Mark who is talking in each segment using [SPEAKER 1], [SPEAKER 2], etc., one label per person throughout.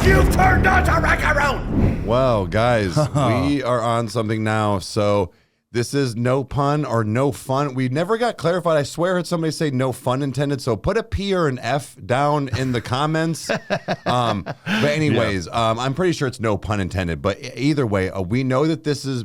[SPEAKER 1] You've turned on to Rykerroad.
[SPEAKER 2] Well, guys, we are on something now. So this is no pun or no fun. We never got clarified. I swear I heard somebody say no fun intended. So put a P or an F down in the comments. But anyways, I'm pretty sure it's no pun intended. But either way, we know that this is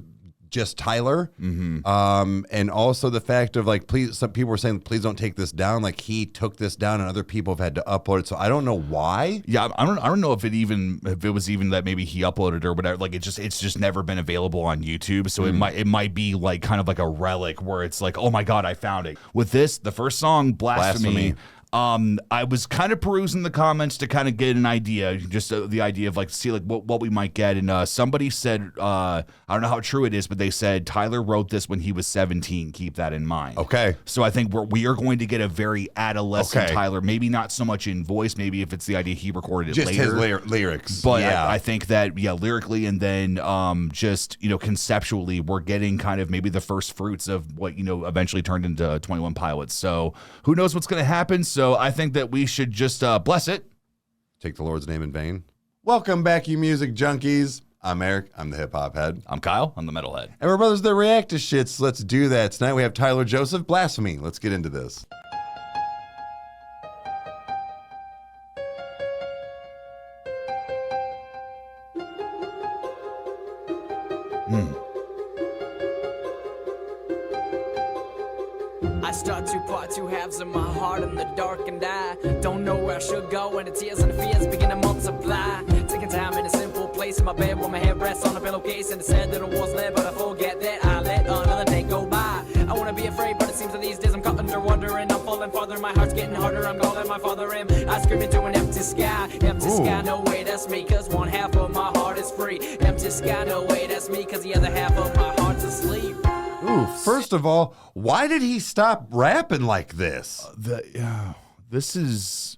[SPEAKER 2] just Tyler. And also the fact of like, please, some people were saying, please don't take this down. Like he took this down and other people have had to upload it. So I don't know why.
[SPEAKER 3] Yeah, I don't know if it was even that maybe he uploaded or whatever. Like it's just never been available on YouTube. So it might be like kind of like a relic where it's like, oh my God, I found it. With this, the first song, Blasphemy. I was kind of perusing the comments to kind of get an idea, just the idea of like see like what we might get. And somebody said, I don't know how true it is, but they said Tyler wrote this when he was 17. Keep that in mind.
[SPEAKER 2] Okay.
[SPEAKER 3] So I think we are going to get a very adolescent Tyler. Maybe not so much in voice. Maybe if it's the idea he recorded it
[SPEAKER 2] just
[SPEAKER 3] later.
[SPEAKER 2] His lyrics.
[SPEAKER 3] But yeah. I think that lyrically and then just conceptually, we're getting kind of maybe the first fruits of what eventually turned into 21 Pilots. So who knows what's going to happen? So I think that we should just bless it.
[SPEAKER 2] Take the Lord's name in vain. Welcome back, you music junkies. I'm Eric. I'm the hip hop head.
[SPEAKER 3] I'm Kyle. I'm the metal head.
[SPEAKER 2] And we're brothers that react to shit. So let's do that. Tonight we have Tyler Joseph, Blasphemy. Let's get into this.
[SPEAKER 4] I start to part two halves of my heart in the dark, and I don't know where I should go when the tears and the fears begin to multiply. Taking time in a simple place in my bed where my head rests on a pillowcase, and it said that it was there, but I forget that I let another day go by. I wanna be afraid, but it seems that these days I'm caught under wonder, and I'm falling farther. My heart's getting harder. I'm calling my father, and I scream into an empty sky. Empty sky, no way, that's me, 'cause one half of my heart is free. Empty sky, no way, that's me, 'cause the other half of my heart's asleep.
[SPEAKER 2] Ooh, first of all, why did he stop rapping like this?
[SPEAKER 3] This is...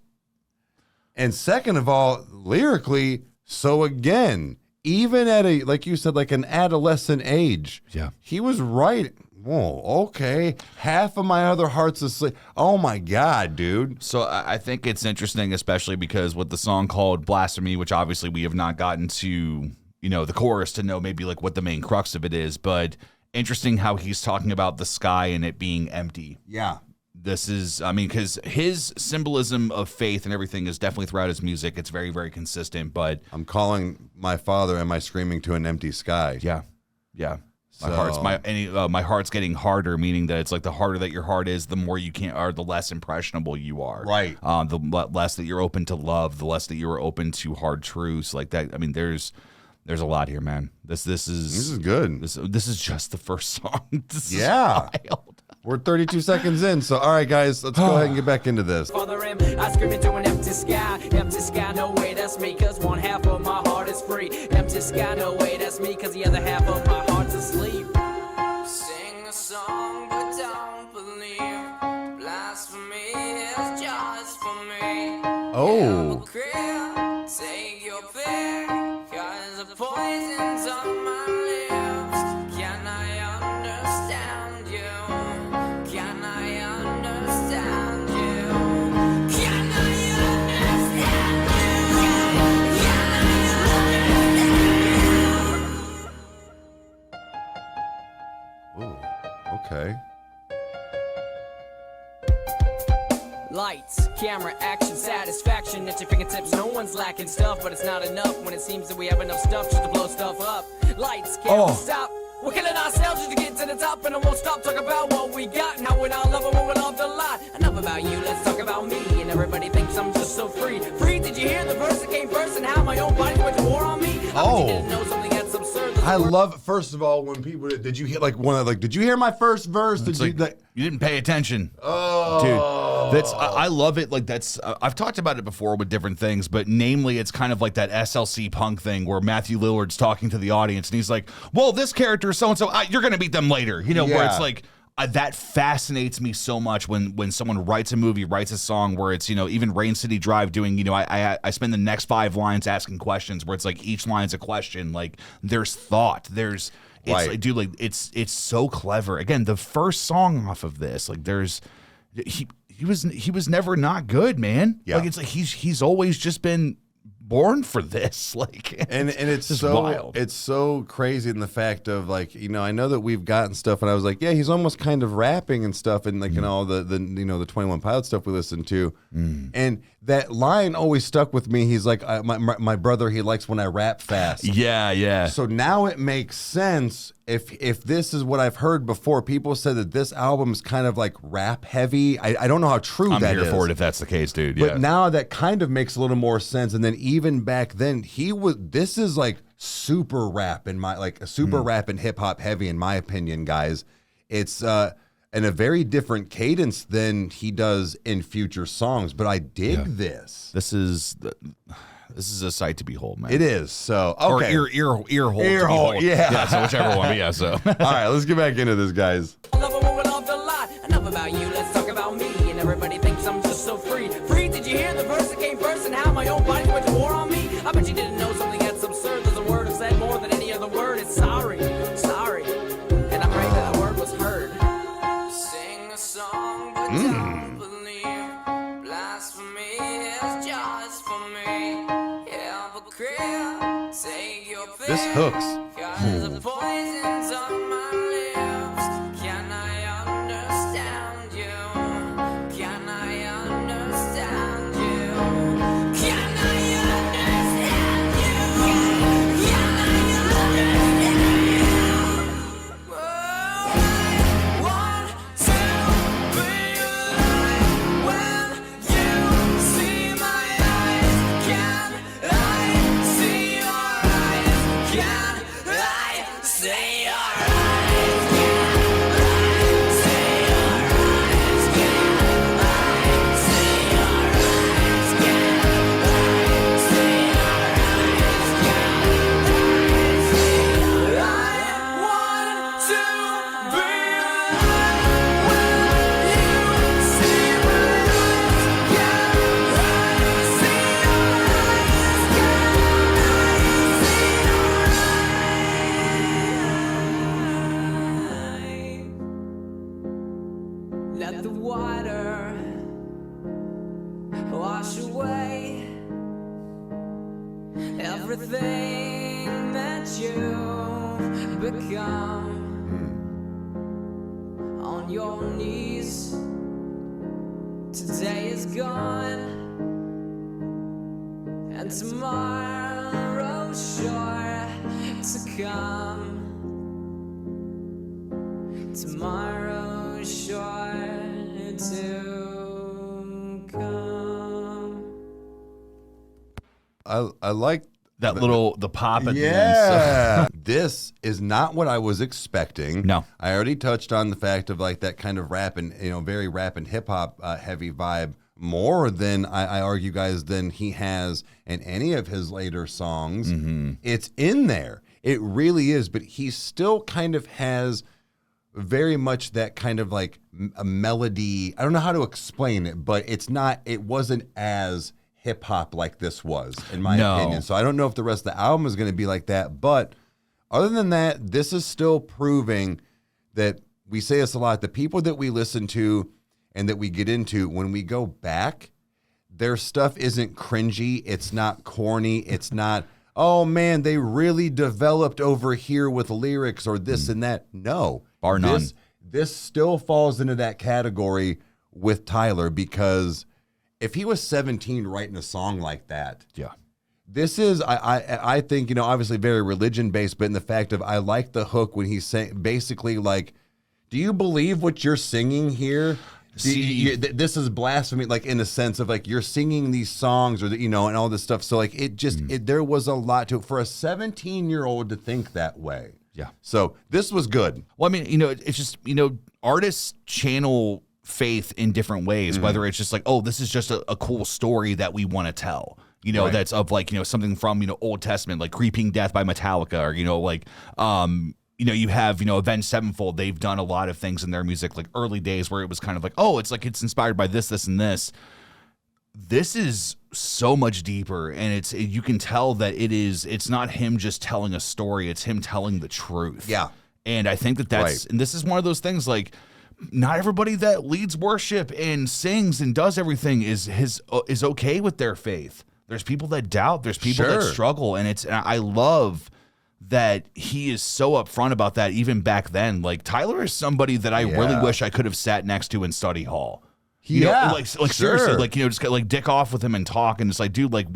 [SPEAKER 2] And second of all, lyrically, so again, even at a, like you said, like an adolescent age, he was right. Whoa, okay. Half of my other heart's asleep. Oh my God, dude.
[SPEAKER 3] So I think it's interesting, especially because with the song called Blasphemy, which obviously we have not gotten to, the chorus to know maybe like what the main crux of it is, but interesting how he's talking about the sky and it being empty.
[SPEAKER 2] Yeah.
[SPEAKER 3] This is, because his symbolism of faith and everything is definitely throughout his music. It's very, very consistent, but...
[SPEAKER 2] I'm calling my father, am I screaming to an empty sky?
[SPEAKER 3] Yeah.
[SPEAKER 2] So,
[SPEAKER 3] my heart's getting harder, meaning that it's like the harder that your heart is, the more you can't, or the less impressionable you are.
[SPEAKER 2] Right.
[SPEAKER 3] The less that you're open to love, the less that you're open to hard truths like that. There's a lot here, man. This is
[SPEAKER 2] good.
[SPEAKER 3] This is just the first song. This is wild.
[SPEAKER 2] We're 32 seconds in, so all right, guys, let's go ahead and get back into this.
[SPEAKER 4] Father, I scream into an empty sky, no way, that's me, 'cause one half of my heart is free. Empty sky, no way, that's me, 'cause the other half of my heart's asleep. Sing a song, but don't believe blasphemy is just for me.
[SPEAKER 2] Oh.
[SPEAKER 4] Take your pick, 'cause the poison's on my lips. Can I understand you? Can I understand you? Can I understand you? Can I understand you?
[SPEAKER 2] Ooh, okay.
[SPEAKER 4] Lights, camera, action, satisfaction at your fingertips. No one's lacking stuff, but it's not enough when it seems that we have enough stuff just to blow stuff up. Lights, camera, stop. We're killing ourselves just to get to the top, and I won't stop talking about what we got and how we all love it when we loved a lot. Enough about you, let's talk about me. And everybody thinks I'm just so free. Free, did you hear the verse that came first and how my own body went to war on me?
[SPEAKER 2] Oh.
[SPEAKER 4] You didn't know something that's absurd.
[SPEAKER 2] I love, first of all, when people, did you hear did you hear my first verse?
[SPEAKER 3] You didn't pay attention.
[SPEAKER 2] Oh.
[SPEAKER 3] Dude, I love it. Like I've talked about it before with different things, but namely it's kind of like that SLC punk thing where Matthew Lillard's talking to the audience and he's like, well, this character is so-and-so, you're going to beat them later. Where it's like, that fascinates me so much when someone writes a movie, writes a song where it's, even Rain City Drive doing, I spend the next 5 lines asking questions where it's like each line's a question. Like there's thought, it's like, dude, like it's so clever. Again, the first song off of this, like he was never not good, man.
[SPEAKER 2] Yeah.
[SPEAKER 3] Like it's like he's always just been born for this. Like,
[SPEAKER 2] and it's
[SPEAKER 3] just
[SPEAKER 2] so
[SPEAKER 3] wild.
[SPEAKER 2] It's so crazy in the fact of like, you know, I know that we've gotten stuff, and I was like, yeah, he's almost kind of rapping and stuff, and like in all the you know the 21 Pilot stuff we listened to, and that line always stuck with me. He's like, my brother, he likes when I rap fast.
[SPEAKER 3] Yeah.
[SPEAKER 2] So now it makes sense if this is what I've heard before. People said that this album's kind of like rap heavy. I don't know how true
[SPEAKER 3] I'm
[SPEAKER 2] that
[SPEAKER 3] here
[SPEAKER 2] is.
[SPEAKER 3] for it if that's the case, dude.
[SPEAKER 2] But now that kind of makes a little more sense. And then even back then, this is like super rap rap and hip hop heavy in my opinion, guys. It's in a very different cadence than he does in future songs. But I dig this.
[SPEAKER 3] This is a sight to behold, man.
[SPEAKER 2] It is. So okay.
[SPEAKER 3] Or ear hole.
[SPEAKER 2] Ear hole, yeah.
[SPEAKER 3] So whichever one. But yeah. So
[SPEAKER 2] All right, let's get back into this, guys.
[SPEAKER 4] I love a woman off the lot. Enough about you, let's talk about me. And everybody thinks I'm just so free. Free, did you hear the verse that came first and how my own body went to war on me? I bet you didn't know something that's absurd. There's a word that said more than any other word. It's sorry. And I'm praying that word was heard. Sing a song, but don't believe. Blasphemy is just for me. Hypocrite, take your pick.
[SPEAKER 2] This hooks.
[SPEAKER 4] Cause the poison's on my lips. Can I understand you? Can I understand you? Can I understand you? Can I understand you? Oh, I want to be alive when you see my eyes. Can I see your eyes? Can I see your eyes? Can I see your eyes? Can I see your eyes? Can I see your eyes? Can I want to be alive when you see my eyes. Can I see Let the water wash away everything that you've become. On your knees, today is gone, and tomorrow's sure to come. Tomorrow's sure to come.
[SPEAKER 2] I like
[SPEAKER 3] that the pop at the end.
[SPEAKER 2] yeah. This is not what I was expecting.
[SPEAKER 3] No.
[SPEAKER 2] I already touched on the fact of like that kind of rap and, you know, very rap and hip hop heavy vibe more than I argue, guys, than he has in any of his later songs. It's in there. It really is. But he still kind of has very much that kind of like a melody. I don't know how to explain it, but it wasn't as hip hop like this was, in my opinion. So I don't know if the rest of the album is going to be like that. But other than that, this is still proving that we say this a lot. The people that we listen to and that we get into, when we go back, their stuff isn't cringy. It's not corny. It's not, oh man, they really developed over here with lyrics or this and that. No.
[SPEAKER 3] Bar none.
[SPEAKER 2] This still falls into that category with Tyler, because if he was 17 writing a song like that,
[SPEAKER 3] Yeah.
[SPEAKER 2] this is, I think, you know, obviously very religion based, but in the fact of, I like the hook when he's saying basically like, do you believe what you're singing here? This is blasphemy, like in the sense of like you're singing these songs or you know, and all this stuff. So like it just there was a lot to it for a 17-year-old to think that way.
[SPEAKER 3] Yeah.
[SPEAKER 2] So this was good.
[SPEAKER 3] Well, I mean, you know, it's just, you know, artists channel faith in different ways, whether it's just like, oh, this is just a cool story that we want to tell, you know, that's of like, you know, something from, you know, Old Testament, like Creeping Death by Metallica, or, you know, like, you know, you have, you know, Avenged Sevenfold. They've done a lot of things in their music, like early days where it was kind of like, oh, it's like it's inspired by this, this, and this. This is so much deeper, and you can tell that it's not him just telling a story, it's him telling the truth.
[SPEAKER 2] Yeah.
[SPEAKER 3] And I think that's and this is one of those things, like, not everybody that leads worship and sings and does everything is okay with their faith. There's people that doubt. There's people that struggle, and I love that he is so upfront about that even back then. Like, Tyler is somebody that I really wish I could have sat next to in study hall. You know, like seriously, like, you know, just like dick off with him and talk, and it's like, dude, like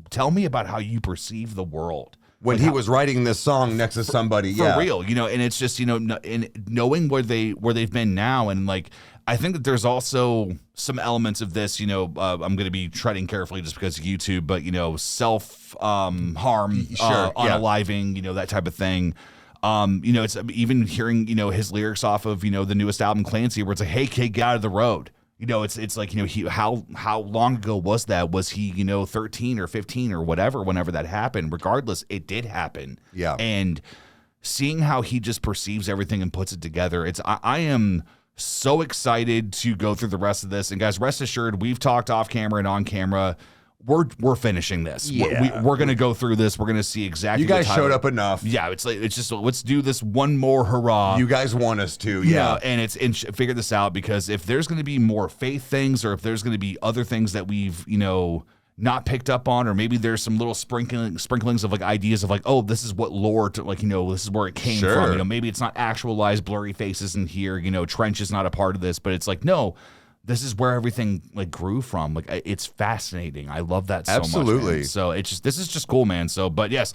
[SPEAKER 3] tell me about how you perceive the world.
[SPEAKER 2] When he was writing this song next to somebody,
[SPEAKER 3] for real, you know, and it's just, you know, and knowing where they've been now, and like, I think that there's also some elements of this, you know, I'm going to be treading carefully just because of YouTube, but, you know, self harm, unaliving, you know, that type of thing. You know, it's even hearing, you know, his lyrics off of, you know, the newest album, Clancy, where it's like, hey, kid, get out of the road. You know, it's like, you know, how long ago was that? Was he, you know, 13 or 15 or whatever, whenever that happened? Regardless, it did happen.
[SPEAKER 2] Yeah.
[SPEAKER 3] And seeing how he just perceives everything and puts it together, I am so excited to go through the rest of this. And guys, rest assured, we've talked off camera and on camera. We're finishing this.
[SPEAKER 2] Yeah.
[SPEAKER 3] We're going to go through this. We're going to see exactly.
[SPEAKER 2] You guys showed up enough.
[SPEAKER 3] Yeah, it's just let's do this one more hurrah.
[SPEAKER 2] You guys want us to, yeah.
[SPEAKER 3] And figure this out, because if there's going to be more faith things, or if there's going to be other things that we've, you know, not picked up on, or maybe there's some little sprinklings of like ideas of like, oh, this is what lore to, like, you know, this is where it came from. You know, maybe it's not actualized blurry faces in here. You know, Trench is not a part of this, but it's like, no. This is where everything like grew from. Like, it's fascinating. I love that so much.
[SPEAKER 2] Absolutely.
[SPEAKER 3] So this is just cool, man. So, but yes,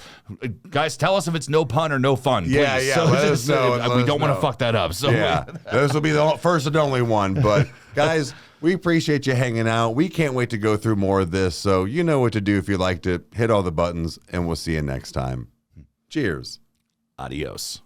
[SPEAKER 3] guys, tell us if it's no pun or no fun. Please.
[SPEAKER 2] Yeah.
[SPEAKER 3] So
[SPEAKER 2] let us know.
[SPEAKER 3] We don't want to fuck that up. So
[SPEAKER 2] yeah, this will be the first and only one. But guys, we appreciate you hanging out. We can't wait to go through more of this. So you know what to do if you like to hit all the buttons, and we'll see you next time. Cheers.
[SPEAKER 3] Adios.